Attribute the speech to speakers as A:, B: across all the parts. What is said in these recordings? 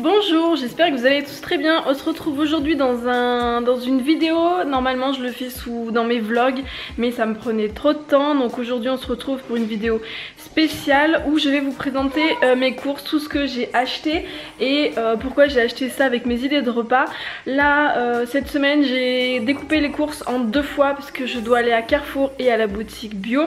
A: Bonjour, j'espère que vous allez tous très bien. On se retrouve aujourd'hui dans une vidéo. Normalement je le fais dans mes vlogs, mais ça me prenait trop de temps. Donc aujourd'hui on se retrouve pour une vidéo spéciale où je vais vous présenter mes courses, tout ce que j'ai acheté et pourquoi j'ai acheté ça avec mes idées de repas. Là cette semaine j'ai découpé les courses en deux fois parce que je dois aller à Carrefour et à la boutique bio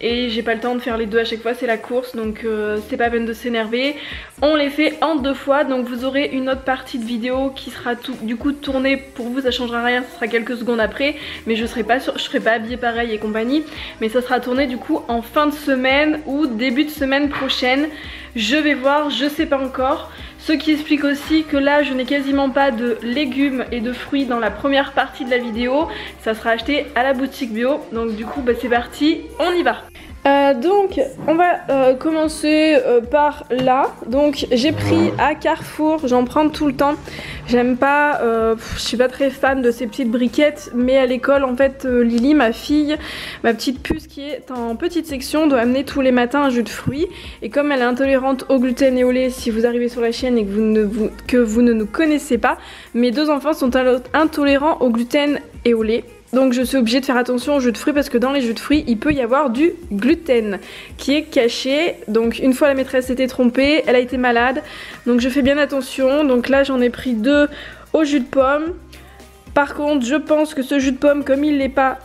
A: et j'ai pas le temps de faire les deux à chaque fois, c'est la course, donc c'est pas peine de s'énerver. On les fait en deux fois, donc vous aurez une autre partie de vidéo qui sera du coup tournée pour vous, ça changera rien, ce sera quelques secondes après, mais je serai pas habillée pareil et compagnie, mais ça sera tourné du coup en fin de semaine ou début de semaine prochaine. Je vais voir, je sais pas encore. Ce qui explique aussi que là je n'ai quasiment pas de légumes et de fruits dans la première partie de la vidéo. Ça sera acheté à la boutique bio, donc du coup bah, c'est parti, on y va. Donc on va commencer par là. Donc j'ai pris à Carrefour, j'en prends tout le temps. J'aime pas, je suis pas très fan de ces petites briquettes, mais à l'école en fait Lily, ma fille, ma petite puce qui est en petite section, doit amener tous les matins un jus de fruits. Et comme elle est intolérante au gluten et au lait, si vous arrivez sur la chaîne et que vous ne nous connaissez pas, mes deux enfants sont intolérants au gluten et au lait. Donc je suis obligée de faire attention aux jus de fruits parce que dans les jus de fruits il peut y avoir du gluten qui est caché. Donc une fois la maîtresse s'était trompée, elle a été malade, donc je fais bien attention. Donc là j'en ai pris deux au jus de pomme. Par contre je pense que ce jus de pomme, comme il n'est pas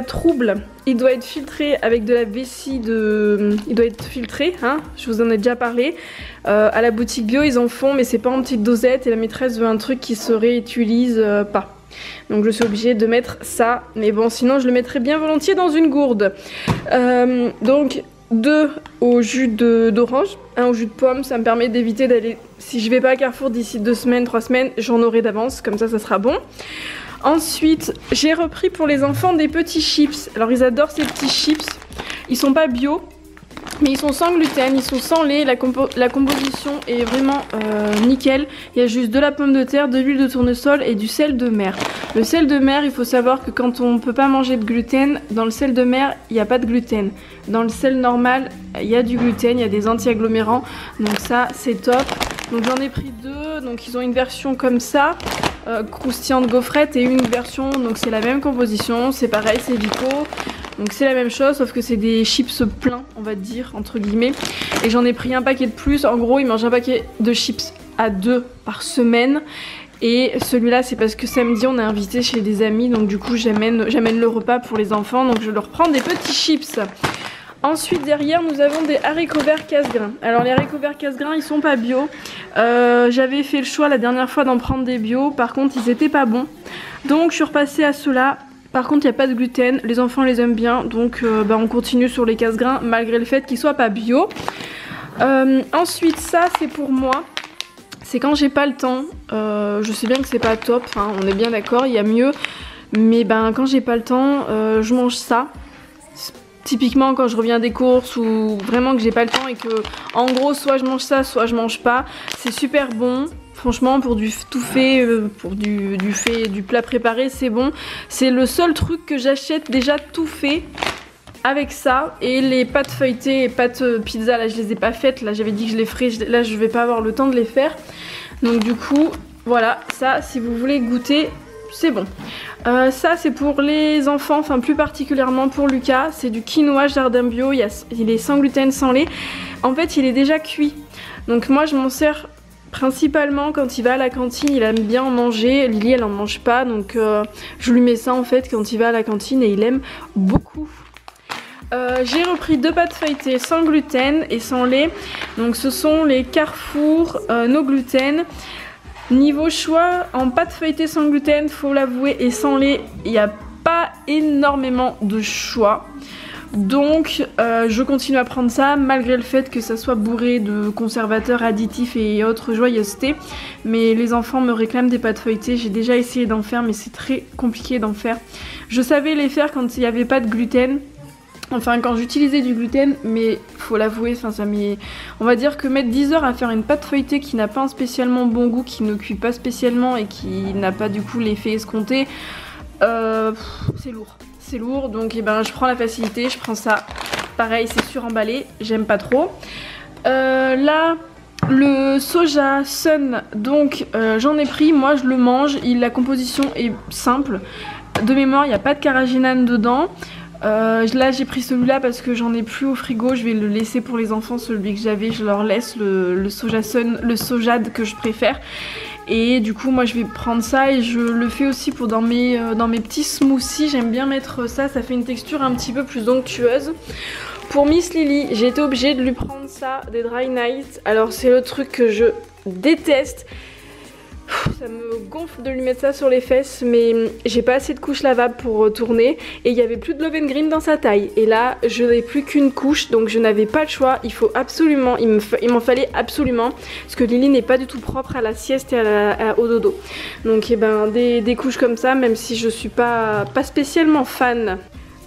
A: trouble, il doit être filtré avec de la vessie il doit être filtré, hein, je vous en ai déjà parlé. À la boutique bio ils en font mais c'est pas en petite dosette et la maîtresse veut un truc qui se réutilise pas. Donc je suis obligée de mettre ça, mais bon sinon je le mettrais bien volontiers dans une gourde. Donc deux au jus d'orange, un au jus de pomme, ça me permet d'éviter d'aller, si je vais pas à Carrefour d'ici 2 semaines, 3 semaines, j'en aurai d'avance, comme ça sera bon. Ensuite j'ai repris pour les enfants des petits chips. Alors ils adorent ces petits chips, ils sont pas bio, mais ils sont sans gluten, ils sont sans lait, la composition est vraiment nickel. Il y a juste de la pomme de terre, de l'huile de tournesol et du sel de mer. Le sel de mer, il faut savoir que quand on ne peut pas manger de gluten, dans le sel de mer, il n'y a pas de gluten. Dans le sel normal, il y a du gluten, il y a des anti-agglomérants, donc ça c'est top. Donc j'en ai pris deux, donc ils ont une version comme ça, croustillante gaufrette, et une version, donc c'est la même composition, c'est pareil, c'est Vico. Donc c'est la même chose sauf que c'est des chips pleins on va dire entre guillemets. Et j'en ai pris un paquet de plus. En gros ils mangent un paquet de chips à 2 par semaine. Et celui-là c'est parce que samedi on est invité chez des amis. Donc du coup j'amène le repas pour les enfants. Donc je leur prends des petits chips. Ensuite derrière nous avons des haricots verts casse-grains. Alors les haricots verts casse-grains ils sont pas bio. J'avais fait le choix la dernière fois d'en prendre des bio. Par contre ils étaient pas bons. Donc je suis repassée à ceux-là. Par contre il n'y a pas de gluten, les enfants les aiment bien, donc on continue sur les casse-grains malgré le fait qu'ils soient pas bio. Ensuite ça c'est pour moi, c'est quand j'ai pas le temps, je sais bien que c'est pas top, hein, on est bien d'accord, il y a mieux, mais quand j'ai pas le temps je mange ça. Typiquement quand je reviens des courses ou vraiment que j'ai pas le temps et que en gros soit je mange ça soit je mange pas, c'est super bon. Franchement pour du tout fait, pour du plat préparé c'est bon. C'est le seul truc que j'achète déjà tout fait avec ça. Et les pâtes feuilletées et pâtes pizza là je les ai pas faites, là j'avais dit que je les ferais, là je vais pas avoir le temps de les faire. Donc du coup voilà, ça si vous voulez goûter c'est bon. Ça c'est pour les enfants, enfin plus particulièrement pour Lucas. C'est du quinoa jardin bio, il est sans gluten, sans lait. En fait il est déjà cuit. Donc moi je m'en sers principalement quand il va à la cantine, il aime bien en manger. Lily elle en mange pas, donc je lui mets ça en fait quand il va à la cantine et il aime beaucoup. J'ai repris deux pâtes feuilletées sans gluten et sans lait. Donc ce sont les Carrefour no gluten. Niveau choix, en pâte feuilletée sans gluten, faut l'avouer, et sans lait, il n'y a pas énormément de choix. Donc je continue à prendre ça malgré le fait que ça soit bourré de conservateurs, additifs et autres joyeusetés. Mais les enfants me réclament des pâtes feuilletées, j'ai déjà essayé d'en faire mais c'est très compliqué d'en faire. Je savais les faire quand il n'y avait pas de gluten. Enfin quand j'utilisais du gluten, mais faut l'avouer, on va dire que mettre 10 heures à faire une pâte feuilletée qui n'a pas un spécialement bon goût, qui ne cuit pas spécialement et qui n'a pas du coup l'effet escompté, c'est lourd. C'est lourd, donc je prends la facilité, je prends ça. Pareil c'est suremballé, j'aime pas trop. Là Le soja sun, donc j'en ai pris, moi je le mange, la composition est simple. De mémoire, il n'y a pas de carrageenan dedans. Là j'ai pris celui-là parce que j'en ai plus au frigo, je vais le laisser pour les enfants, celui que j'avais, je leur laisse le soja sun, le sojad que je préfère. Et du coup moi je vais prendre ça et je le fais aussi pour dans mes petits smoothies, j'aime bien mettre ça, ça fait une texture un petit peu plus onctueuse. Pour Miss Lily, j'ai été obligée de lui prendre ça, des Dry Night. Alors c'est le truc que je déteste. Ça me gonfle de lui mettre ça sur les fesses, mais j'ai pas assez de couches lavables pour tourner. Et il y avait plus de Love & Green dans sa taille. Et là, je n'ai plus qu'une couche, donc je n'avais pas le choix. Il faut absolument, il m'en fallait absolument. Parce que Lily n'est pas du tout propre à la sieste et au dodo. Donc eh ben, des couches comme ça, même si je suis pas spécialement fan.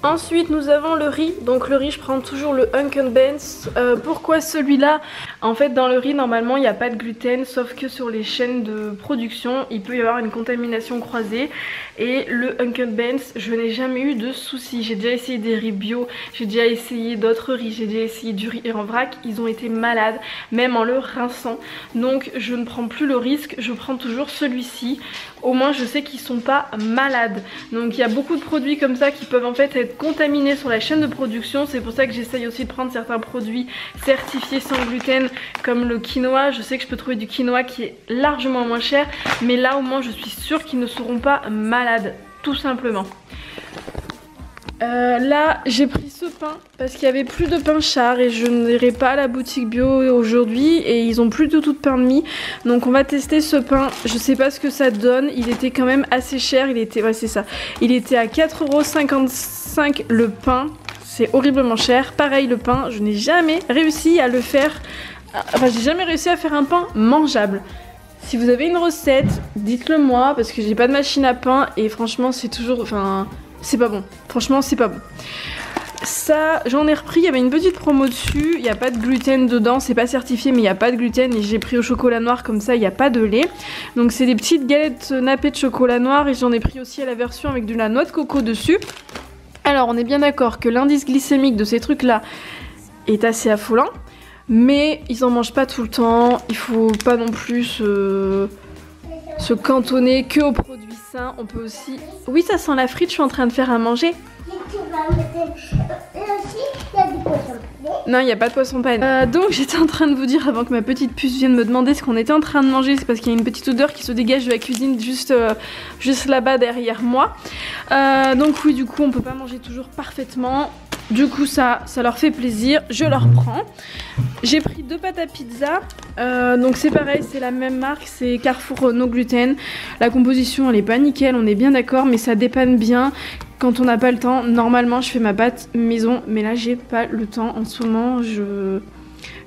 A: Ensuite nous avons le riz, donc le riz je prends toujours le Hunkin Benz. Pourquoi celui-là? En fait dans le riz normalement il n'y a pas de gluten, sauf que sur les chaînes de production il peut y avoir une contamination croisée. Et le Hunkin Benz, je n'ai jamais eu de soucis. J'ai déjà essayé des riz bio, j'ai déjà essayé d'autres riz, j'ai déjà essayé du riz en vrac, ils ont été malades, même en le rinçant. Donc je ne prends plus le risque, je prends toujours celui-ci. Au moins je sais qu'ils sont pas malades. Donc il y a beaucoup de produits comme ça qui peuvent en fait être contaminés sur la chaîne de production. C'est pour ça que j'essaye aussi de prendre certains produits certifiés sans gluten comme le quinoa. Je sais que je peux trouver du quinoa qui est largement moins cher, mais là au moins je suis sûre qu'ils ne seront pas malades, tout simplement. Là j'ai pris ce pain parce qu'il y avait plus de pain char et je n'irai pas à la boutique bio aujourd'hui et ils ont plus du tout de pain de mie, donc on va tester ce pain. Je sais pas ce que ça donne, il était quand même assez cher, il était, ouais c'est ça, il était à 4,55 € le pain, c'est horriblement cher. Pareil le pain, je n'ai jamais réussi à le faire, enfin j'ai jamais réussi à faire un pain mangeable. Si vous avez une recette, dites-le moi parce que j'ai pas de machine à pain et franchement c'est toujours, enfin c'est pas bon, franchement c'est pas bon. Ça j'en ai repris, il y avait une petite promo dessus, il n'y a pas de gluten dedans, c'est pas certifié mais il n'y a pas de gluten et j'ai pris au chocolat noir comme ça il n'y a pas de lait. Donc c'est des petites galettes nappées de chocolat noir et j'en ai pris aussi à la version avec de la noix de coco dessus. Alors on est bien d'accord que l'indice glycémique de ces trucs là est assez affolant, mais ils en mangent pas tout le temps, il faut pas non plus se cantonner que aux produits sains. On peut aussi... Oui ça sent la frite, je suis en train de faire à manger. Non, il n'y a pas de poisson pané. Donc j'étais en train de vous dire avant que ma petite puce vienne me demander ce qu'on était en train de manger. C'est parce qu'il y a une petite odeur qui se dégage de la cuisine juste là-bas derrière moi. Donc oui, du coup on peut pas manger toujours parfaitement. Du coup ça leur fait plaisir, je leur prends. J'ai pris 2 pâtes à pizza, donc c'est pareil, c'est la même marque, c'est Carrefour No Gluten. La composition elle est pas nickel, on est bien d'accord, mais ça dépanne bien. Quand on n'a pas le temps, normalement je fais ma pâte maison, mais là j'ai pas le temps en ce moment. Je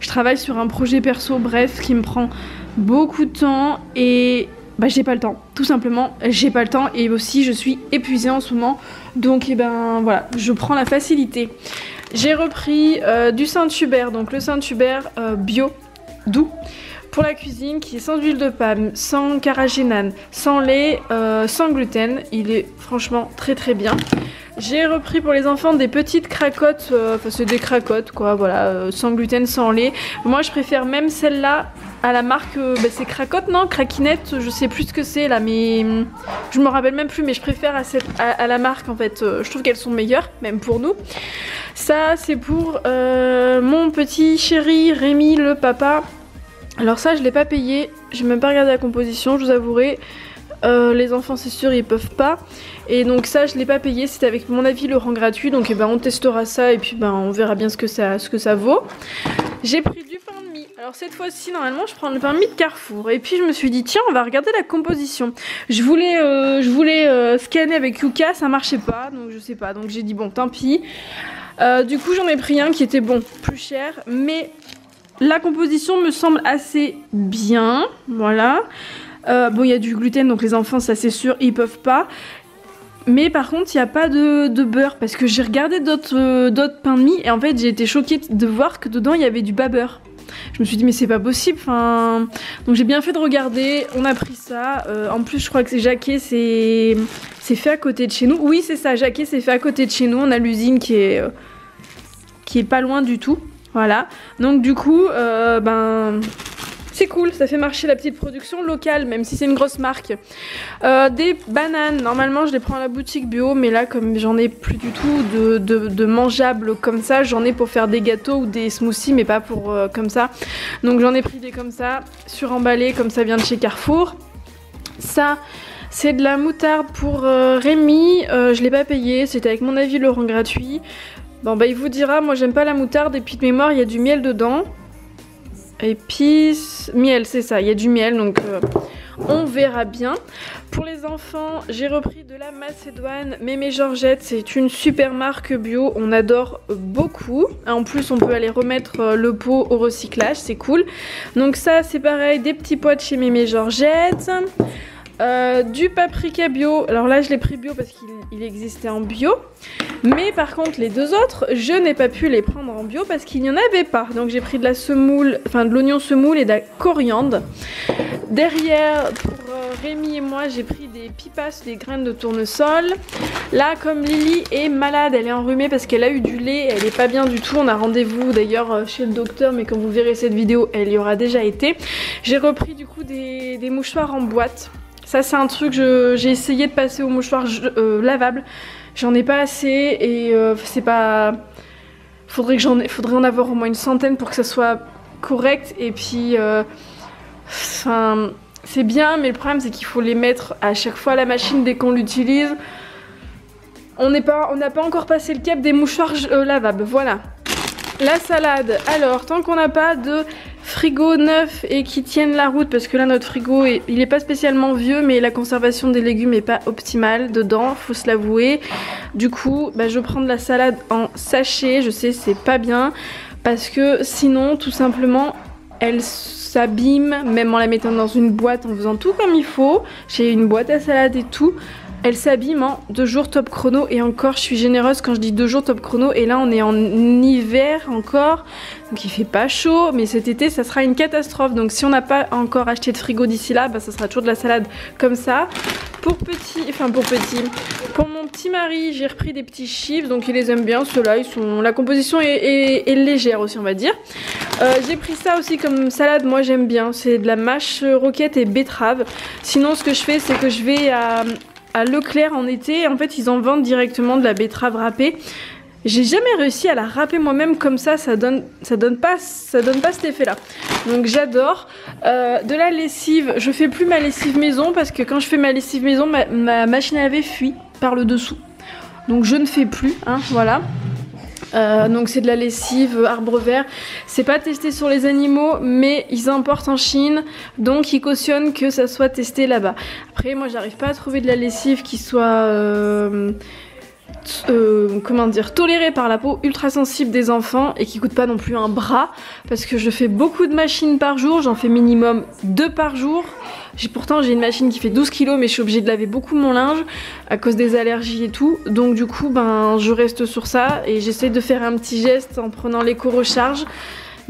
A: travaille sur un projet perso, bref, qui me prend beaucoup de temps et bah j'ai pas le temps, tout simplement, j'ai pas le temps et aussi je suis épuisée en ce moment, donc et ben voilà, je prends la facilité. J'ai repris du Saint-Hubert, donc le Saint-Hubert bio, doux, pour la cuisine, qui est sans huile de palme, sans carrageenan, sans lait, sans gluten, il est franchement très très bien. J'ai repris pour les enfants des petites cracottes, enfin c'est des cracottes quoi, voilà, sans gluten, sans lait. Moi je préfère même celle-là à la marque, bah, c'est Cracotte non, Craquinette, je sais plus ce que c'est là, mais je me rappelle même plus, mais je préfère à la marque en fait, je trouve qu'elles sont meilleures, même pour nous. Ça c'est pour mon petit chéri Rémi le papa. Alors ça je l'ai pas payé, j'ai même pas regardé la composition, je vous avouerai. Les enfants c'est sûr ils peuvent pas, et donc ça je l'ai pas payé, c'était avec mon avis le rang gratuit, donc eh ben, on testera ça et puis ben, on verra bien ce que ça vaut. J'ai pris du pain de mie, alors cette fois-ci normalement je prends le pain de mie de Carrefour et puis je me suis dit tiens on va regarder la composition. Je voulais scanner avec Yuka, ça marchait pas donc je sais pas, donc j'ai dit bon tant pis. Du coup j'en ai pris un qui était bon, plus cher, mais la composition me semble assez bien, voilà. Bon il y a du gluten donc les enfants ça c'est sûr ils peuvent pas, mais par contre il n'y a pas de beurre parce que j'ai regardé d'autres pains de mie et en fait j'ai été choquée de voir que dedans il y avait du bas beurre. Je me suis dit mais c'est pas possible, enfin... Donc j'ai bien fait de regarder, on a pris ça, en plus je crois que c'est Jacquet, c'est fait à côté de chez nous. Oui c'est ça, Jacquet c'est fait à côté de chez nous, on a l'usine qui est pas loin du tout, voilà. Donc du coup ben... C'est cool, ça fait marcher la petite production locale, même si c'est une grosse marque. Des bananes, normalement je les prends à la boutique bio, mais là comme j'en ai plus du tout de mangeables comme ça, j'en ai pour faire des gâteaux ou des smoothies, mais pas pour comme ça. Donc j'en ai pris des comme ça, suremballés, comme ça vient de chez Carrefour. Ça, c'est de la moutarde pour Rémi, je l'ai pas payé, c'était avec mon avis Laurent gratuit. Bon bah il vous dira, moi j'aime pas la moutarde et puis de mémoire il y a du miel dedans. Épices, miel, c'est ça, il y a du miel, donc on verra bien. Pour les enfants, j'ai repris de la Macédoine, Mémé Georgette, c'est une super marque bio, on adore beaucoup. En plus, on peut aller remettre le pot au recyclage, c'est cool. Donc ça, c'est pareil, des petits pois de chez Mémé Georgette. Du paprika bio, alors là je l'ai pris bio parce qu'il existait en bio, mais par contre les deux autres je n'ai pas pu les prendre en bio parce qu'il n'y en avait pas, donc j'ai pris de la semoule, enfin de l'oignon semoule et de la coriandre. Derrière pour Rémi et moi j'ai pris des pipas, des graines de tournesol. Là comme Lily est malade, elle est enrhumée parce qu'elle a eu du lait, elle est pas bien du tout, on a rendez-vous d'ailleurs chez le docteur, mais quand vous verrez cette vidéo elle y aura déjà été. J'ai repris du coup des mouchoirs en boîte. Ça c'est un truc, j'ai essayé de passer aux mouchoirs lavables, j'en ai pas assez et c'est pas... Faudrait en avoir au moins une centaine pour que ça soit correct et puis... Enfin... c'est bien mais le problème c'est qu'il faut les mettre à chaque fois à la machine dès qu'on l'utilise. On n'a pas encore passé le cap des mouchoirs lavables, voilà. La salade, alors tant qu'on n'a pas de frigo neuf et qui tienne la route, parce que là notre frigo il est pas spécialement vieux mais la conservation des légumes est pas optimale dedans, faut se l'avouer. Du coup bah, je prends de la salade en sachet, je sais c'est pas bien parce que sinon tout simplement elle s'abîme, même en la mettant dans une boîte en faisant tout comme il faut. J'ai une boîte à salade et tout. Elle s'abîme en 2 jours top chrono et encore je suis généreuse quand je dis 2 jours top chrono et là on est en hiver encore donc il fait pas chaud mais cet été ça sera une catastrophe, donc si on n'a pas encore acheté de frigo d'ici là bah ça sera toujours de la salade comme ça. Pour mon petit mari j'ai repris des petits chips donc il les aime bien ceux-là, la composition est légère aussi on va dire. J'ai pris ça aussi comme salade, moi j'aime bien, c'est de la mâche roquette et betterave. Sinon ce que je fais c'est que je vais à Leclerc en été, en fait ils en vendent directement de la betterave râpée. J'ai jamais réussi à la râper moi-même comme ça donne pas cet effet là. Donc j'adore. De la lessive, je fais plus ma lessive maison parce que quand je fais ma lessive maison, ma machine à laver fuit par le dessous. Donc je ne fais plus, hein, voilà. Donc c'est de la lessive arbre vert, c'est pas testé sur les animaux mais ils importent en Chine donc ils cautionnent que ça soit testé là-bas. Après moi j'arrive pas à trouver de la lessive qui soit comment dire, tolérée par la peau ultra sensible des enfants et qui coûte pas non plus un bras parce que je fais beaucoup de machines par jour, j'en fais minimum 2 par jour. Pourtant j'ai une machine qui fait 12 kg mais je suis obligée de laver beaucoup mon linge à cause des allergies et tout, donc du coup ben je reste sur ça et j'essaie de faire un petit geste en prenant l'éco-recharge.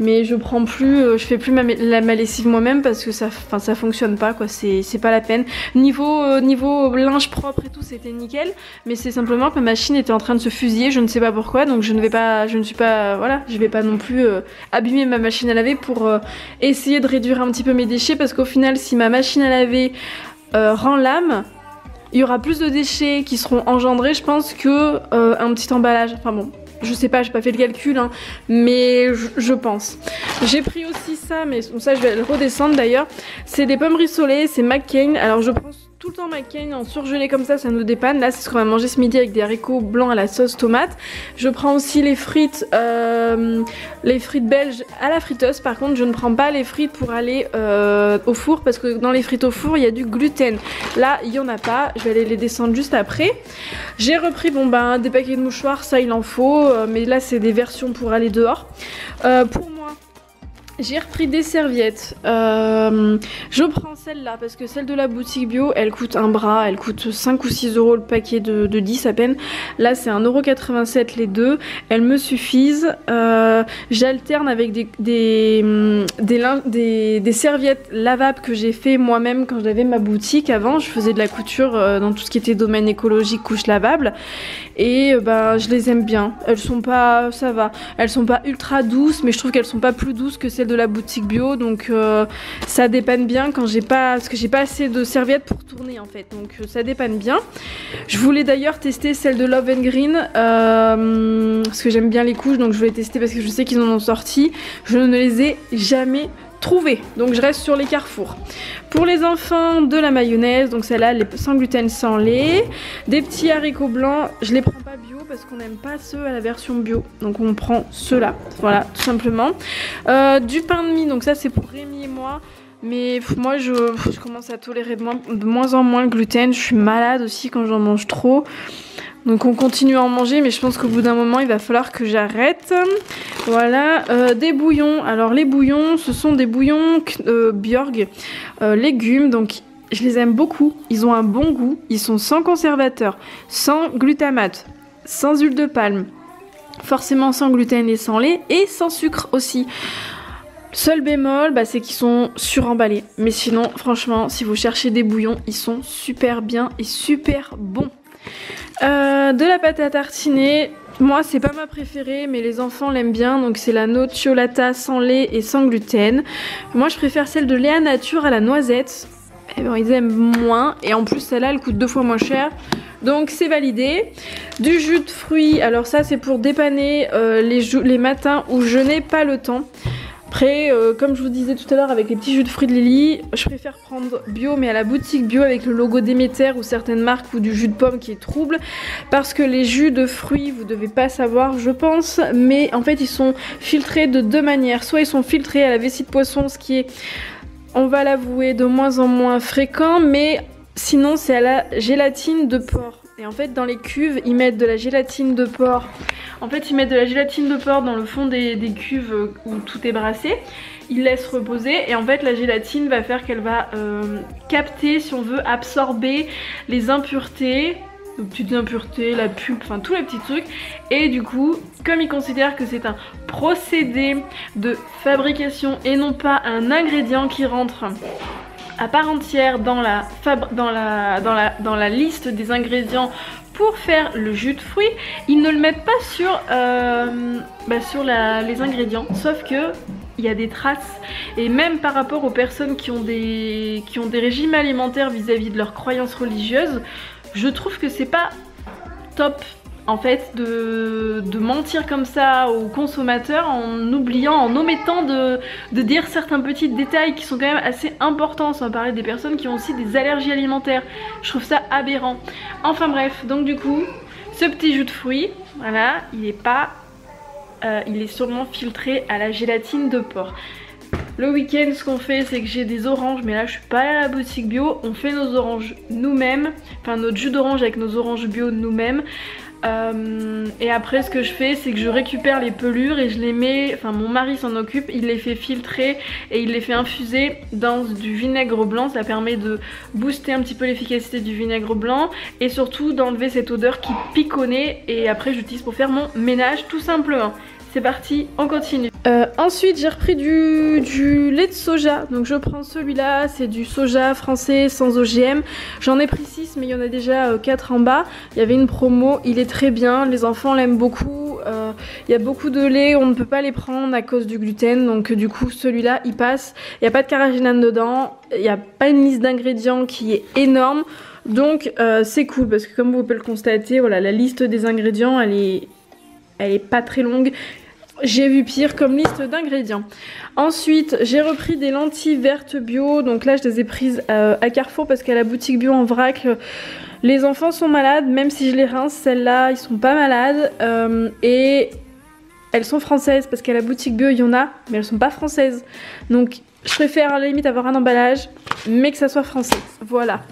A: Mais je prends plus, je fais plus ma lessive moi-même parce que ça fonctionne pas quoi, c'est pas la peine. Niveau linge propre et tout c'était nickel, mais c'est simplement que ma machine était en train de se fusiller, je ne sais pas pourquoi, donc je vais pas non plus abîmer ma machine à laver pour essayer de réduire un petit peu mes déchets parce qu'au final si ma machine à laver rend l'âme, il y aura plus de déchets qui seront engendrés je pense que un petit emballage, enfin bon. Je sais pas, j'ai pas fait le calcul, hein, mais je pense. J'ai pris aussi ça, mais ça je vais le redescendre d'ailleurs. C'est des pommes rissolées, c'est McCain. Alors je prends tout le temps McCain en surgelé comme ça nous dépanne. Là c'est ce qu'on va manger ce midi avec des haricots blancs à la sauce tomate. Je prends aussi les frites belges à la friteuse. Par contre je ne prends pas les frites pour aller au four parce que dans les frites au four il y a du gluten. Là il y en a pas, je vais aller les descendre juste après. J'ai repris des paquets de mouchoirs, ça il en faut, mais là c'est des versions pour aller dehors. Pour moi j'ai repris des serviettes, je prends celle-là parce que celle de la boutique bio elle coûte un bras, elle coûte 5 ou 6 euros le paquet de 10 à peine. Là c'est 1,87 € les deux, elles me suffisent. J'alterne avec des serviettes lavables que j'ai fait moi-même quand j'avais ma boutique avant. Je faisais de la couture dans tout ce qui était domaine écologique, couches lavables et je les aime bien. Elles sont pas, ça va, elles sont pas ultra douces mais je trouve qu'elles sont pas plus douces que celles celle de la boutique bio, donc ça dépanne bien quand j'ai pas, parce que j'ai pas assez de serviettes pour tourner en fait, donc ça dépanne bien. Je voulais d'ailleurs tester celle de Love and Green parce que j'aime bien les couches, donc je voulais tester parce que je sais qu'ils en ont sorti. Je ne les ai jamais trouvées, donc je reste sur les Carrefour. Pour les enfants, de la mayonnaise, donc celle-là, sans gluten, sans lait. Des petits haricots blancs, je les prends pas bio parce qu'on n'aime pas ceux à la version bio, donc on prend ceux-là, voilà, tout simplement. Du pain de mie, donc ça c'est pour Rémi et moi. Mais moi je commence à tolérer de moins en moins le gluten. Je suis malade aussi quand j'en mange trop. Donc on continue à en manger, mais je pense qu'au bout d'un moment il va falloir que j'arrête. Voilà, des bouillons. Alors les bouillons, ce sont des bouillons Björg légumes, donc je les aime beaucoup. Ils ont un bon goût, ils sont sans conservateur, sans glutamate, sans huile de palme, forcément sans gluten et sans lait, et sans sucre aussi. Seul bémol, c'est qu'ils sont suremballés. Mais sinon, franchement, si vous cherchez des bouillons, ils sont super bien et super bons. De la pâte à tartiner, moi c'est pas ma préférée, mais les enfants l'aiment bien. Donc c'est la nocciolata sans lait et sans gluten. Moi je préfère celle de Léa Nature à la noisette. Et bon, ils aiment moins. Et en plus celle-là, elle coûte 2 fois moins cher. Donc c'est validé. Du jus de fruits, alors ça c'est pour dépanner les matins où je n'ai pas le temps. Après, comme je vous disais tout à l'heure avec les petits jus de fruits de Lily, je préfère prendre bio, mais à la boutique bio avec le logo Déméter ou certaines marques, ou du jus de pomme qui est trouble, parce que les jus de fruits, vous devez pas savoir je pense, mais en fait ils sont filtrés de 2 manières. Soit ils sont filtrés à la vessie de poisson, ce qui est, on va l'avouer, de moins en moins fréquent, mais sinon c'est à la gélatine de porc. Et en fait dans les cuves ils mettent de la gélatine de porc. En fait ils mettent de la gélatine de porc dans le fond des cuves où tout est brassé. Ils laissent reposer et en fait la gélatine va faire qu'elle va capter, si on veut, absorber les impuretés, les petites impuretés, la pulpe, enfin tous les petits trucs. Et du coup, comme ils considèrent que c'est un procédé de fabrication et non pas un ingrédient qui rentre à part entière dans la liste des ingrédients pour faire le jus de fruits, ils ne le mettent pas sur, les ingrédients, sauf que il y a des traces. Et même par rapport aux personnes qui ont des régimes alimentaires vis-à-vis de leurs croyances religieuses, je trouve que c'est pas top en fait de mentir comme ça aux consommateurs en oubliant, en omettant de dire certains petits détails qui sont quand même assez importants, sans parler des personnes qui ont aussi des allergies alimentaires. Je trouve ça aberrant. Enfin bref, donc du coup, ce petit jus de fruits, voilà, il est sûrement filtré à la gélatine de porc. Le week-end, ce qu'on fait, c'est que j'ai des oranges, mais là je suis pas allée à la boutique bio. On fait nos oranges nous-mêmes, enfin notre jus d'orange avec nos oranges bio nous-mêmes. Et après ce que je fais, c'est que je récupère les pelures et je les mets, enfin mon mari s'en occupe, il les fait filtrer et il les fait infuser dans du vinaigre blanc. Ça permet de booster un petit peu l'efficacité du vinaigre blanc et surtout d'enlever cette odeur qui pique au nez, et après j'utilise pour faire mon ménage tout simplement. C'est parti, on continue. Ensuite j'ai repris du lait de soja, donc je prends celui-là, c'est du soja français sans OGM. J'en ai pris 6 mais il y en a déjà 4 en bas. Il y avait une promo, il est très bien, les enfants l'aiment beaucoup. Il y a beaucoup de lait, on ne peut pas les prendre à cause du gluten, donc du coup celui-là il passe. Il n'y a pas de carragénane dedans, il n'y a pas une liste d'ingrédients qui est énorme, donc c'est cool parce que comme vous pouvez le constater, voilà, la liste des ingrédients elle est pas très longue. J'ai vu pire comme liste d'ingrédients. Ensuite, j'ai repris des lentilles vertes bio. Donc là, je les ai prises à Carrefour parce qu'à la boutique bio en vrac, les enfants sont malades. Même si je les rince, celles-là, ils sont pas malades. Et elles sont françaises parce qu'à la boutique bio, il y en a, mais elles sont pas françaises. Donc, je préfère à la limite avoir un emballage, mais que ça soit français. Voilà.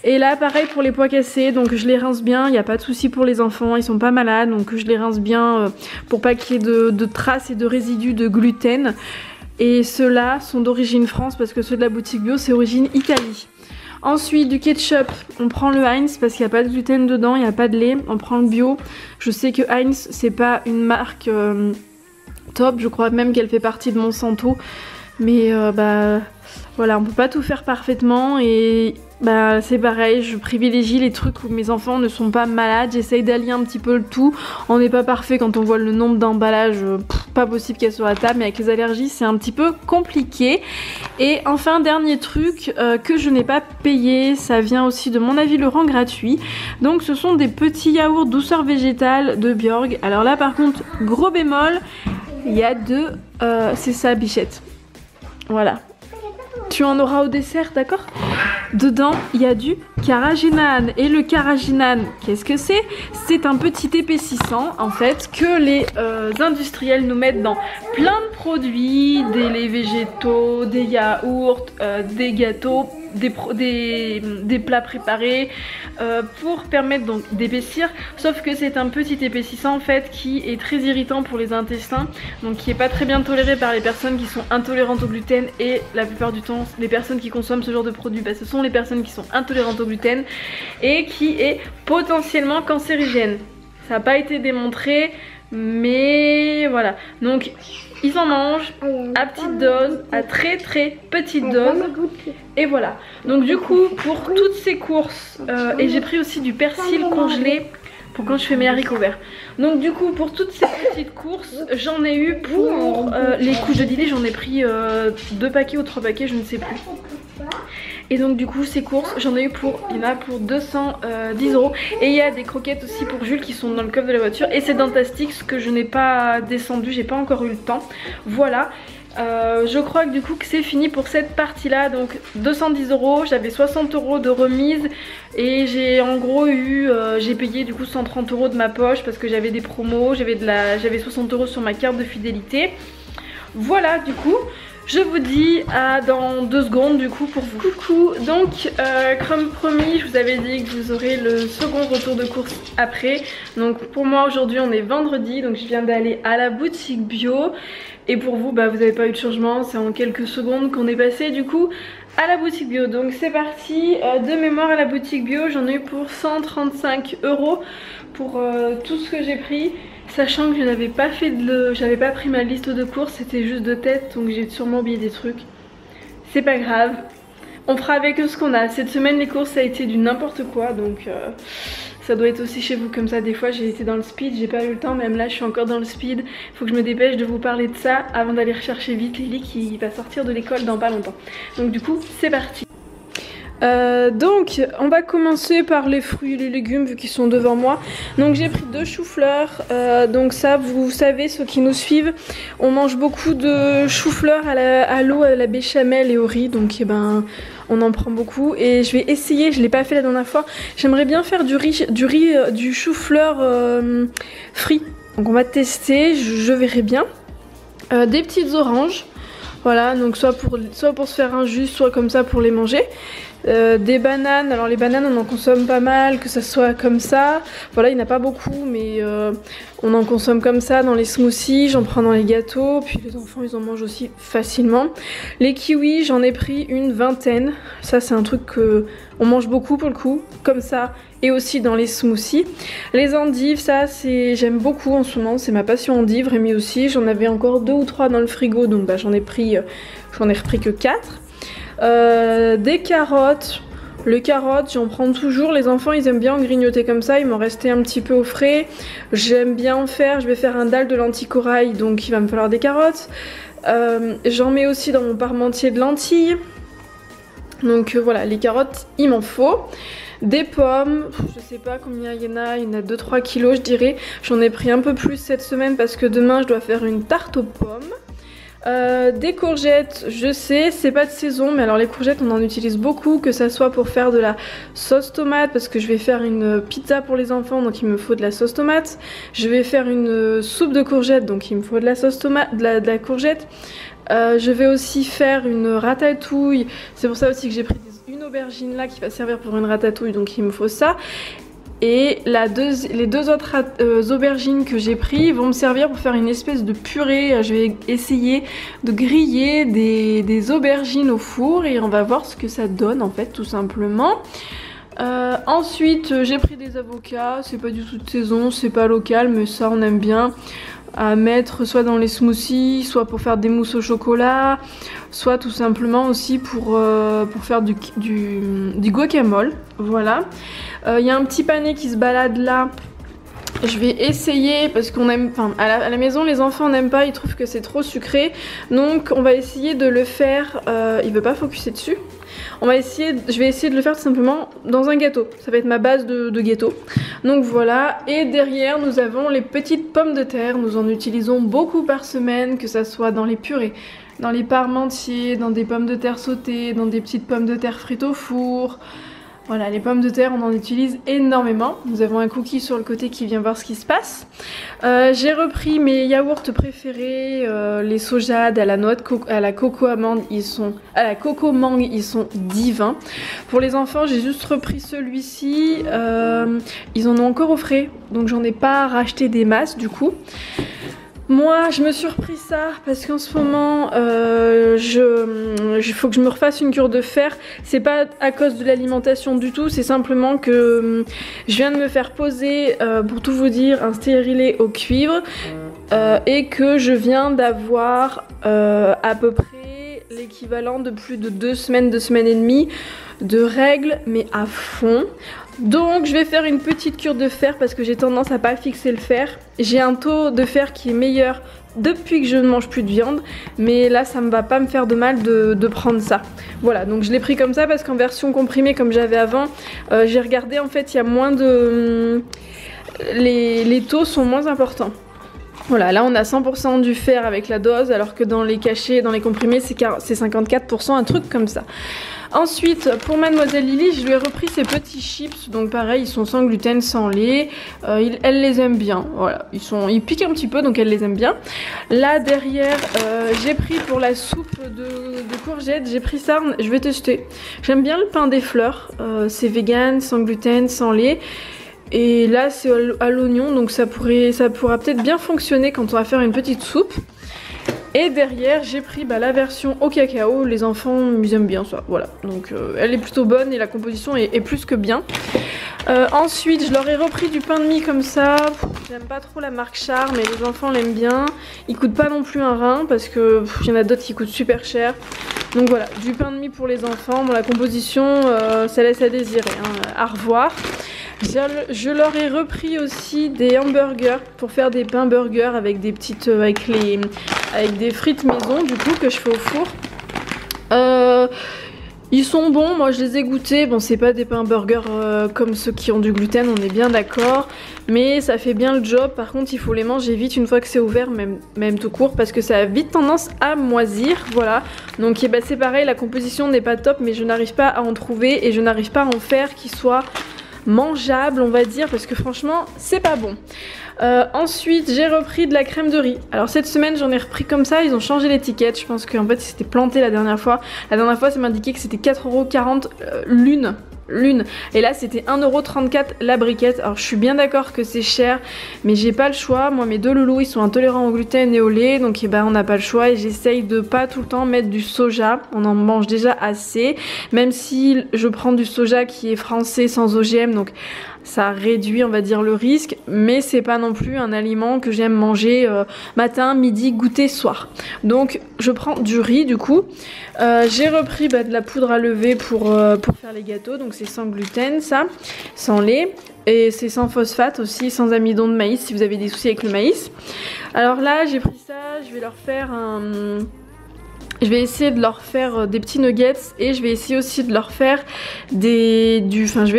A: Et là, pareil pour les pois cassés, donc je les rince bien, il n'y a pas de souci pour les enfants, ils sont pas malades, donc je les rince bien pour pas qu'il y ait de traces et de résidus de gluten. Et ceux-là sont d'origine France parce que ceux de la boutique bio, c'est origine Italie. Ensuite, du ketchup, on prend le Heinz parce qu'il n'y a pas de gluten dedans, il n'y a pas de lait, on prend le bio. Je sais que Heinz, c'est pas une marque top, je crois même qu'elle fait partie de Monsanto. Mais voilà, on peut pas tout faire parfaitement et bah c'est pareil, je privilégie les trucs où mes enfants ne sont pas malades, j'essaye d'allier un petit peu le tout. On n'est pas parfait quand on voit le nombre d'emballages, pas possible qu'elle soit à table, mais avec les allergies c'est un petit peu compliqué. Et enfin dernier truc que je n'ai pas payé, ça vient aussi de mon avis le rang gratuit. Donc ce sont des petits yaourts douceur végétale de Bjorg. Alors là par contre gros bémol, il y a c'est ça Bichette. Voilà. Tu en auras au dessert, d'accord? Dedans, il y a du carrageenan. Et le carrageenan, qu'est-ce que c'est? C'est un petit épaississant, en fait, que les industriels nous mettent dans plein de produits, des laits végétaux, des yaourts, des gâteaux, des plats préparés, pour permettre donc d'épaissir. Sauf que c'est un petit épaississant, en fait, qui est très irritant pour les intestins, donc qui est pas très bien toléré par les personnes qui sont intolérantes au gluten. Et la plupart du temps, les personnes qui consomment ce genre de produit, bah, ce sont les personnes qui sont intolérantes au gluten et qui est potentiellement cancérigène. Ça n'a pas été démontré, mais voilà. Donc ils en mangent à petite dose, à très petite dose. Et voilà. Donc du coup pour toutes ces courses, et j'ai pris aussi du persil congelé pour quand je fais mes haricots verts. Donc du coup pour toutes ces petites courses, j'en ai eu pour les couches de dîner, j'en ai pris 2 paquets ou 3 paquets, je ne sais plus. Et donc du coup ces courses, j'en ai eu il y en a pour 210 €. Et il y a des croquettes aussi pour Jules qui sont dans le coffre de la voiture. Et c'est Dentastix que je n'ai pas descendu, j'ai pas encore eu le temps. Voilà. Je crois que du coup que c'est fini pour cette partie là. Donc 210 €, j'avais 60 € de remise. Et j'ai en gros eu, j'ai payé du coup 130 € de ma poche parce que j'avais des promos, j'avais 60 € sur ma carte de fidélité. Voilà du coup. Je vous dis à dans 2 secondes du coup pour vous. Coucou, donc comme promis je vous avais dit que vous aurez le second retour de course après. Donc pour moi aujourd'hui on est vendredi, donc je viens d'aller à la boutique bio. Et pour vous bah vous n'avez pas eu de changement, c'est en quelques secondes qu'on est passé du coup à la boutique bio. Donc c'est parti, de mémoire à la boutique bio j'en ai eu pour 135 € pour tout ce que j'ai pris. Sachant que je n'avais pas j'avais pas pris ma liste de courses, c'était juste de tête, donc j'ai sûrement oublié des trucs. C'est pas grave, on fera avec ce qu'on a. Cette semaine les courses ça a été du n'importe quoi, donc ça doit être aussi chez vous comme ça. Des fois j'ai été dans le speed, j'ai pas eu le temps, même là je suis encore dans le speed. Faut que je me dépêche de vous parler de ça avant d'aller rechercher vite Lily qui va sortir de l'école dans pas longtemps. Donc du coup c'est parti. Donc on va commencer par les fruits et les légumes vu qu'ils sont devant moi. Donc j'ai pris 2 choux-fleurs, donc ça vous savez ceux qui nous suivent, on mange beaucoup de choux-fleurs à l'eau, à la béchamel et au riz, donc eh ben, on en prend beaucoup. Et je vais essayer, je l'ai pas fait la dernière fois, j'aimerais bien faire du chou-fleur frit. Donc on va tester, je verrai bien. Des petites oranges, voilà, donc soit pour se faire un jus, soit comme ça pour les manger. Des bananes, alors les bananes on en consomme pas mal, que ça soit comme ça, voilà il n'y en a pas beaucoup mais on en consomme comme ça dans les smoothies, j'en prends dans les gâteaux, puis les enfants ils en mangent aussi facilement. Les kiwis j'en ai pris une vingtaine, ça c'est un truc que on mange beaucoup pour le coup, comme ça et aussi dans les smoothies. Les endives, ça j'aime beaucoup en ce moment, c'est ma passion endive, Rémi aussi, j'en avais encore 2 ou 3 dans le frigo donc bah, j'en ai repris que 4. Des carottes, les carottes j'en prends toujours, les enfants ils aiment bien en grignoter comme ça, il m'en restait un petit peu au frais, j'aime bien en faire, je vais faire un dalle de lentilles corail donc il va me falloir des carottes. J'en mets aussi dans mon parmentier de lentilles, donc voilà les carottes il m'en faut. Des pommes, je sais pas combien il y en a 2-3 kilos je dirais, j'en ai pris un peu plus cette semaine parce que demain je dois faire une tarte aux pommes. Des courgettes, je sais, c'est pas de saison, mais alors les courgettes on en utilise beaucoup, que ça soit pour faire de la sauce tomate, parce que je vais faire une pizza pour les enfants, donc il me faut de la sauce tomate. Je vais faire une soupe de courgettes, donc il me faut de la sauce tomate, de la courgette. Je vais aussi faire une ratatouille, c'est pour ça aussi que j'ai pris une aubergine là qui va servir pour une ratatouille, donc il me faut ça. Et les 2 autres aubergines que j'ai pris vont me servir pour faire une espèce de purée. Je vais essayer de griller des aubergines au four et on va voir ce que ça donne en fait tout simplement. Ensuite j'ai pris des avocats, c'est pas du tout de saison, c'est pas local mais ça on aime bien. à mettre soit dans les smoothies, soit pour faire des mousses au chocolat, soit tout simplement aussi pour faire du guacamole. Voilà. Il y a un petit panier qui se balade là. Je vais essayer parce qu'on aime, enfin à la maison les enfants n'aiment pas, ils trouvent que c'est trop sucré. Donc on va essayer de le faire, il veut pas focuser dessus. Je vais essayer de le faire tout simplement dans un gâteau. Ça va être ma base de gâteau. Donc voilà, et derrière nous avons les petites pommes de terre. Nous en utilisons beaucoup par semaine, que ça soit dans les purées, dans les parmentiers, dans des pommes de terre sautées, dans des petites pommes de terre frites au four. Voilà, les pommes de terre, on en utilise énormément. Nous avons un cookie sur le côté qui vient voir ce qui se passe. J'ai repris mes yaourts préférés, les sojades à la noix de coco, à la coco amande, à la coco mangue, ils sont divins. Pour les enfants, j'ai juste repris celui-ci. Ils en ont encore au frais, donc j'en ai pas racheté des masses du coup. Moi, je me suis repris ça parce qu'en ce moment, il faut que je me refasse une cure de fer. C'est pas à cause de l'alimentation du tout, c'est simplement que je viens de me faire poser, pour tout vous dire, un stérilet au cuivre et que je viens d'avoir à peu près l'équivalent de plus de 2 semaines et demie de règles, mais à fond. Donc je vais faire une petite cure de fer parce que j'ai tendance à pas fixer le fer. J'ai un taux de fer qui est meilleur depuis que je ne mange plus de viande, mais là ça ne va pas me faire de mal de prendre ça. Voilà, donc je l'ai pris comme ça parce qu'en version comprimée comme j'avais avant, j'ai regardé, en fait il y a moins de... les taux sont moins importants. Voilà, là on a 100% du fer avec la dose, alors que dans les cachets, dans les comprimés c'est 54%, un truc comme ça. Ensuite, pour Mademoiselle Lily, je lui ai repris ces petits chips, donc pareil, ils sont sans gluten, sans lait. Elle les aime bien, voilà, ils piquent un petit peu, donc elle les aime bien. Là derrière, j'ai pris pour la soupe de courgettes, j'ai pris ça, je vais tester. J'aime bien le pain des fleurs, c'est vegan, sans gluten, sans lait. Et là c'est à l'oignon, donc ça pourra peut-être bien fonctionner quand on va faire une petite soupe. Et derrière j'ai pris la version au cacao, les enfants ils aiment bien ça, voilà. Donc elle est plutôt bonne et la composition est plus que bien. Ensuite je leur ai repris du pain de mie comme ça, j'aime pas trop la marque Char mais les enfants l'aiment bien. Il coûte pas non plus un rein parce que il y en a d'autres qui coûtent super cher. Donc voilà, du pain de mie pour les enfants, bon, la composition ça laisse à désirer, hein. À revoir. Je leur ai repris aussi des hamburgers pour faire des pains burgers avec des petites avec des frites maison du coup que je fais au four. Ils sont bons, moi je les ai goûtés. Bon, c'est pas des pains burgers comme ceux qui ont du gluten, on est bien d'accord, mais ça fait bien le job. Par contre il faut les manger vite une fois que c'est ouvert, même tout court, parce que ça a vite tendance à moisir. Voilà, donc c'est pareil, la composition n'est pas top, mais je n'arrive pas à en trouver et je n'arrive pas à en faire qui soit mangeable, on va dire, parce que franchement c'est pas bon. Ensuite j'ai repris de la crème de riz. Alors cette semaine j'en ai repris comme ça, ils ont changé l'étiquette. Je pense qu'en fait c'était planté la dernière fois. La dernière fois ça m'indiquait que c'était 4,40 € l'une, et là c'était 1,34 € la briquette. Alors je suis bien d'accord que c'est cher, mais j'ai pas le choix. Moi mes deux loulous ils sont intolérants au gluten et au lait, donc on n'a pas le choix, et j'essaye de pas tout le temps mettre du soja. On en mange déjà assez, même si je prends du soja qui est français sans OGM, donc ça réduit on va dire le risque, mais c'est pas non plus un aliment que j'aime manger matin, midi, goûter, soir. Donc je prends du riz du coup. J'ai repris de la poudre à lever pour faire les gâteaux, donc c'est sans gluten ça, sans lait, et c'est sans phosphate aussi, sans amidon de maïs si vous avez des soucis avec le maïs. Alors là j'ai pris ça, je vais leur faire je vais essayer de leur faire des petits nuggets, et je vais essayer aussi de leur faire je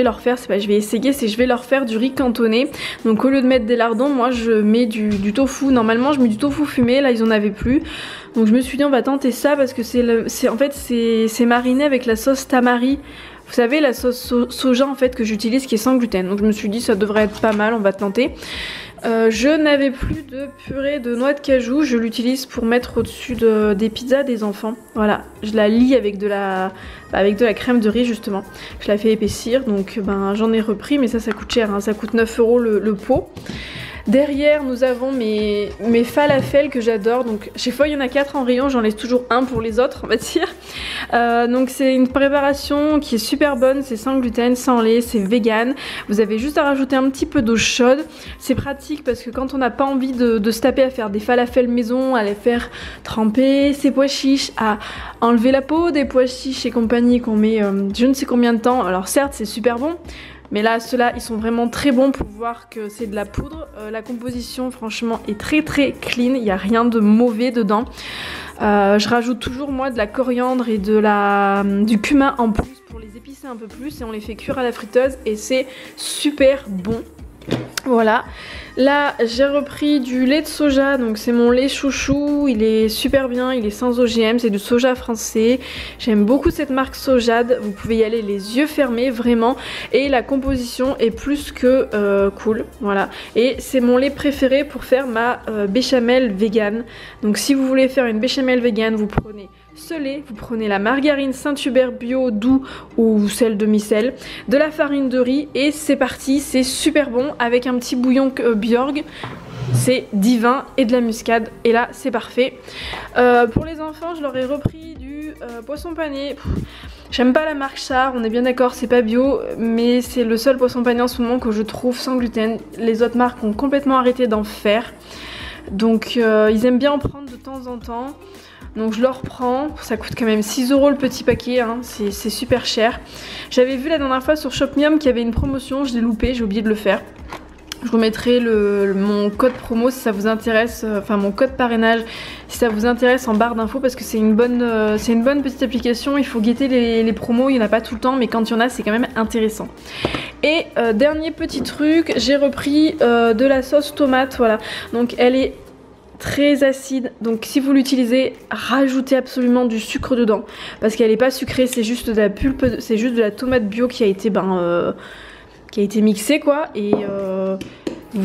A: vais leur faire du riz cantonné. Donc au lieu de mettre des lardons, moi je mets du tofu. Normalement je mets du tofu fumé, là ils en avaient plus. Donc je me suis dit on va tenter ça parce que c'est mariné avec la sauce tamari. Vous savez, la sauce soja en fait que j'utilise qui est sans gluten. Donc je me suis dit ça devrait être pas mal, on va tenter. Je n'avais plus de purée de noix de cajou, je l'utilise pour mettre au-dessus des pizzas des enfants. Voilà, je la lie avec de la crème de riz justement. Je la fais épaissir, donc j'en ai repris, mais ça coûte cher, hein. Ça coûte 9 € le pot. Derrière nous avons mes falafels que j'adore, donc chez Foy il y en a 4 en rayon, j'en laisse toujours un pour les autres on va dire. Donc c'est une préparation qui est super bonne, c'est sans gluten, sans lait, c'est vegan. Vous avez juste à rajouter un petit peu d'eau chaude, c'est pratique parce que quand on n'a pas envie de se taper à faire des falafels maison, à les faire tremper ses pois chiches, à enlever la peau des pois chiches et compagnie qu'on met je ne sais combien de temps, alors certes c'est super bon, mais là ceux-là ils sont vraiment très bons pour voir que c'est de la poudre. La composition franchement est très clean, il n'y a rien de mauvais dedans. Je rajoute toujours moi de la coriandre et du cumin en plus pour les épicer un peu plus et on les fait cuire à la friteuse et c'est super bon. Voilà, là j'ai repris du lait de soja, donc c'est mon lait chouchou, il est super bien, il est sans OGM, c'est du soja français. J'aime beaucoup cette marque Sojade, vous pouvez y aller les yeux fermés vraiment, et la composition est plus que cool, voilà. Et c'est mon lait préféré pour faire ma béchamel vegan. Donc si vous voulez faire une béchamel vegan, vous prenez ce lait, vous prenez la margarine Saint-Hubert bio doux ou celle demi-sel, de la farine de riz et c'est parti, c'est super bon avec un petit bouillon Bjorg, c'est divin, et de la muscade et là c'est parfait. Pour les enfants je leur ai repris du poisson pané. J'aime pas la marque Char, on est bien d'accord, c'est pas bio, mais c'est le seul poisson pané en ce moment que je trouve sans gluten. Les autres marques ont complètement arrêté d'en faire, donc ils aiment bien en prendre de temps en temps. Donc je le reprends, ça coûte quand même 6 € le petit paquet, hein, c'est super cher. J'avais vu la dernière fois sur Shopmium qu'il y avait une promotion, je l'ai loupé, j'ai oublié de le faire. Je vous mettrai mon code promo si ça vous intéresse, enfin mon code parrainage si ça vous intéresse en barre d'infos parce que c'est une bonne petite application, il faut guetter les promos, il n'y en a pas tout le temps mais quand il y en a c'est quand même intéressant. Et dernier petit truc, j'ai repris de la sauce tomate, voilà, donc elle est très acide, donc si vous l'utilisez rajoutez absolument du sucre dedans parce qu'elle est pas sucrée, c'est juste de la pulpe, c'est juste de la tomate bio qui a été mixée quoi, et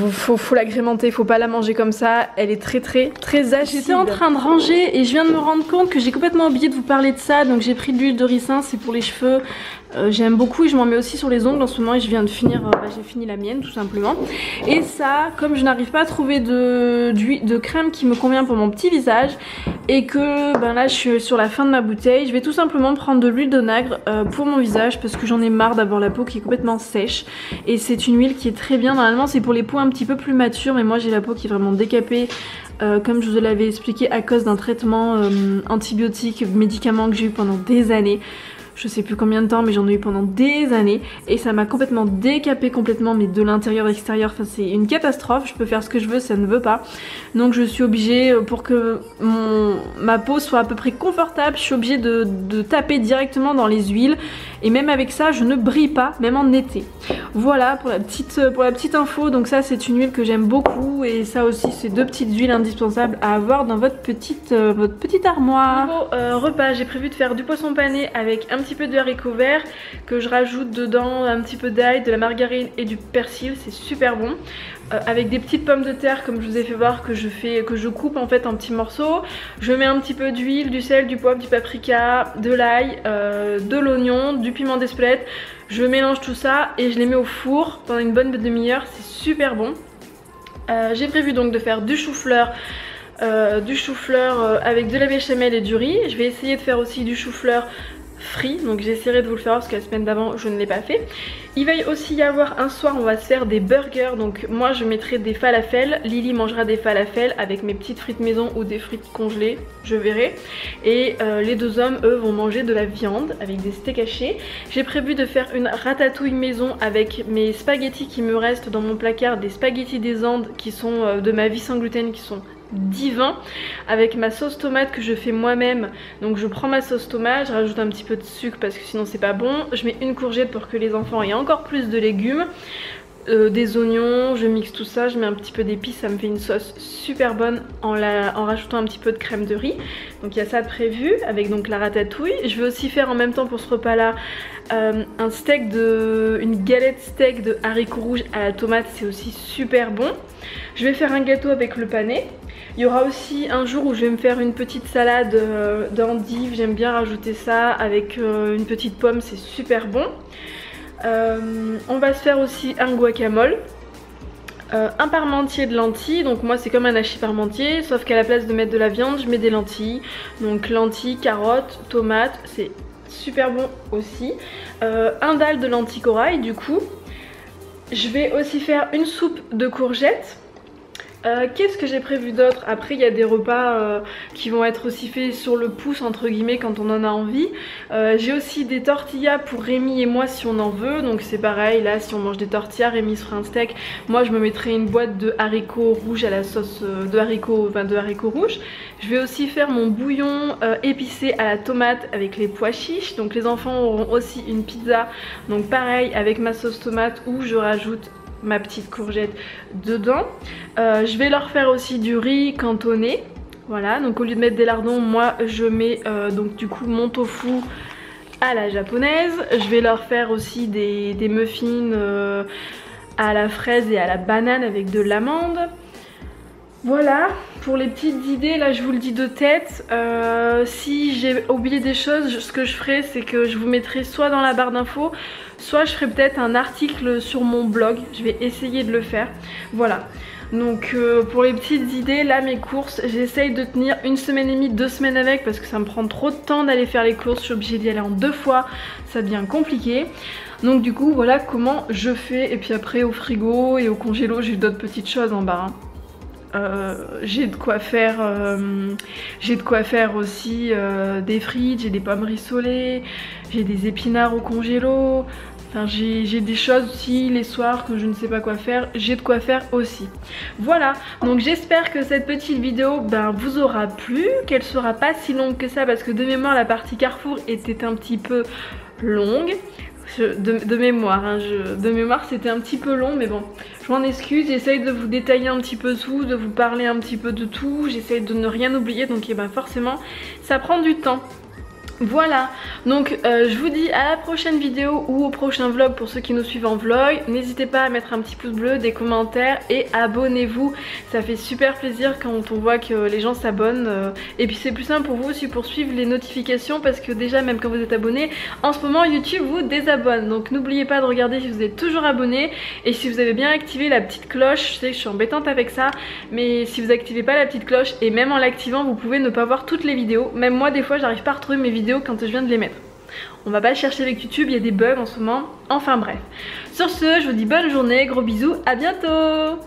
A: faut l'agrémenter, faut pas la manger comme ça, elle est très acide. J'étais en train de ranger et je viens de me rendre compte que j'ai complètement oublié de vous parler de ça, donc j'ai pris de l'huile de ricin, c'est pour les cheveux. J'aime beaucoup et je m'en mets aussi sur les ongles en ce moment et je viens de finir, j'ai fini la mienne tout simplement. Et ça, comme je n'arrive pas à trouver de crème qui me convient pour mon petit visage et que là je suis sur la fin de ma bouteille, je vais tout simplement prendre de l'huile d'onagre pour mon visage parce que j'en ai marre d'avoir la peau qui est complètement sèche. Et c'est une huile qui est très bien, normalement c'est pour les peaux un petit peu plus matures mais moi j'ai la peau qui est vraiment décapée. Comme je vous l'avais expliqué à cause d'un traitement antibiotique, médicament que j'ai eu pendant des années. Je sais plus combien de temps mais j'en ai eu pendant des années et ça m'a complètement décapé complètement, mais de l'intérieur à l'extérieur, enfin c'est une catastrophe. Je peux faire ce que je veux, ça ne veut pas, donc je suis obligée pour que ma peau soit à peu près confortable, je suis obligée de taper directement dans les huiles et même avec ça je ne brille pas, même en été. Voilà pour la petite info, donc ça c'est une huile que j'aime beaucoup et ça aussi c'est 2 petites huiles indispensables à avoir dans votre petite armoire. Niveau repas, j'ai prévu de faire du poisson pané avec un petit peu de haricots verts que je rajoute dedans, un petit peu d'ail, de la margarine et du persil, c'est super bon. Avec des petites pommes de terre comme je vous ai fait voir que je coupe en fait en petits morceaux. Je mets un petit peu d'huile, du sel, du poivre, du paprika, de l'ail, de l'oignon, du piment d'Espelette. Je mélange tout ça et je les mets au four pendant une bonne demi-heure, c'est super bon. J'ai prévu donc de faire du chou-fleur. Avec de la béchamel et du riz. Je vais essayer de faire aussi du chou-fleur frit, donc j'essaierai de vous le faire parce que la semaine d'avant je ne l'ai pas fait. Il va aussi y avoir un soir on va se faire des burgers, donc moi je mettrai des falafels, Lily mangera des falafels avec mes petites frites maison ou des frites congelées, je verrai, et les 2 hommes eux vont manger de la viande avec des steaks hachés. J'ai prévu de faire une ratatouille maison avec mes spaghettis qui me restent dans mon placard, des spaghettis des Andes qui sont de ma vie sans gluten, qui sont divin, avec ma sauce tomate que je fais moi-même. Donc je prends ma sauce tomate, je rajoute un petit peu de sucre parce que sinon c'est pas bon, je mets une courgette pour que les enfants aient encore plus de légumes, des oignons, je mixe tout ça, je mets un petit peu d'épices, ça me fait une sauce super bonne en rajoutant un petit peu de crème de riz. Donc il y a ça de prévu avec donc la ratatouille. Je vais aussi faire en même temps pour ce repas là une galette steak de haricots rouges à la tomate, c'est aussi super bon. Je vais faire un gâteau avec le pané. Il y aura aussi un jour où je vais me faire une petite salade d'endives, j'aime bien rajouter ça avec une petite pomme, c'est super bon. On va se faire aussi un guacamole. un parmentier de lentilles, donc moi c'est comme un hachis parmentier, sauf qu'à la place de mettre de la viande, je mets des lentilles. Donc lentilles, carottes, tomates, c'est super bon aussi. Un dalle de lentilles corail du coup. Je vais aussi faire une soupe de courgettes. Qu'est-ce que j'ai prévu d'autre? Après il y a des repas qui vont être aussi faits sur le pouce entre guillemets quand on en a envie. J'ai aussi des tortillas pour Rémi et moi si on en veut. Donc c'est pareil, là si on mange des tortillas, Rémi se fera un steak. Moi je me mettrai une boîte de haricots rouges à la sauce de haricots rouges. Je vais aussi faire mon bouillon épicé à la tomate avec les pois chiches. Donc les enfants auront aussi une pizza. Donc pareil avec ma sauce tomate où je rajoute ma petite courgette dedans. Je vais leur faire aussi du riz cantonné. Voilà, donc au lieu de mettre des lardons, moi je mets donc du coup mon tofu à la japonaise. Je vais leur faire aussi des muffins à la fraise et à la banane avec de l'amande. Voilà, pour les petites idées, là je vous le dis de tête. Si j'ai oublié des choses, ce que je ferai c'est que je vous mettrai soit dans la barre d'infos, soit je ferai peut-être un article sur mon blog. Je vais essayer de le faire. Voilà. Donc pour les petites idées, là mes courses, j'essaye de tenir 1 semaine et demie, 2 semaines avec parce que ça me prend trop de temps d'aller faire les courses. Je suis obligée d'y aller en 2 fois, ça devient compliqué. Donc du coup voilà comment je fais. Et puis après au frigo et au congélo, j'ai d'autres petites choses en bas. J'ai de quoi faire aussi des frites, j'ai des pommes rissolées, j'ai des épinards au congélo. Enfin, j'ai des choses aussi les soirs que je ne sais pas quoi faire, j'ai de quoi faire aussi. Voilà, donc j'espère que cette petite vidéo vous aura plu, qu'elle sera pas si longue que ça parce que de mémoire la partie Carrefour était un petit peu longue. De mémoire, hein, de mémoire c'était un petit peu long mais bon, je m'en excuse, j'essaye de vous détailler un petit peu tout, de vous parler un petit peu de tout, j'essaye de ne rien oublier donc forcément ça prend du temps. Voilà, donc je vous dis à la prochaine vidéo ou au prochain vlog pour ceux qui nous suivent en vlog. N'hésitez pas à mettre un petit pouce bleu, des commentaires et abonnez-vous. Ça fait super plaisir quand on voit que les gens s'abonnent. Et puis c'est plus simple pour vous aussi pour suivre les notifications parce que déjà même quand vous êtes abonné, en ce moment YouTube vous désabonne. Donc n'oubliez pas de regarder si vous êtes toujours abonné et si vous avez bien activé la petite cloche. Je sais que je suis embêtante avec ça, mais si vous n'activez pas la petite cloche et même en l'activant vous pouvez ne pas voir toutes les vidéos. Même moi des fois j'arrive pas à retrouver mes vidéos quand je viens de les mettre. On va pas le chercher avec YouTube, il y a des bugs en ce moment. Enfin bref. Sur ce, je vous dis bonne journée, gros bisous, à bientôt.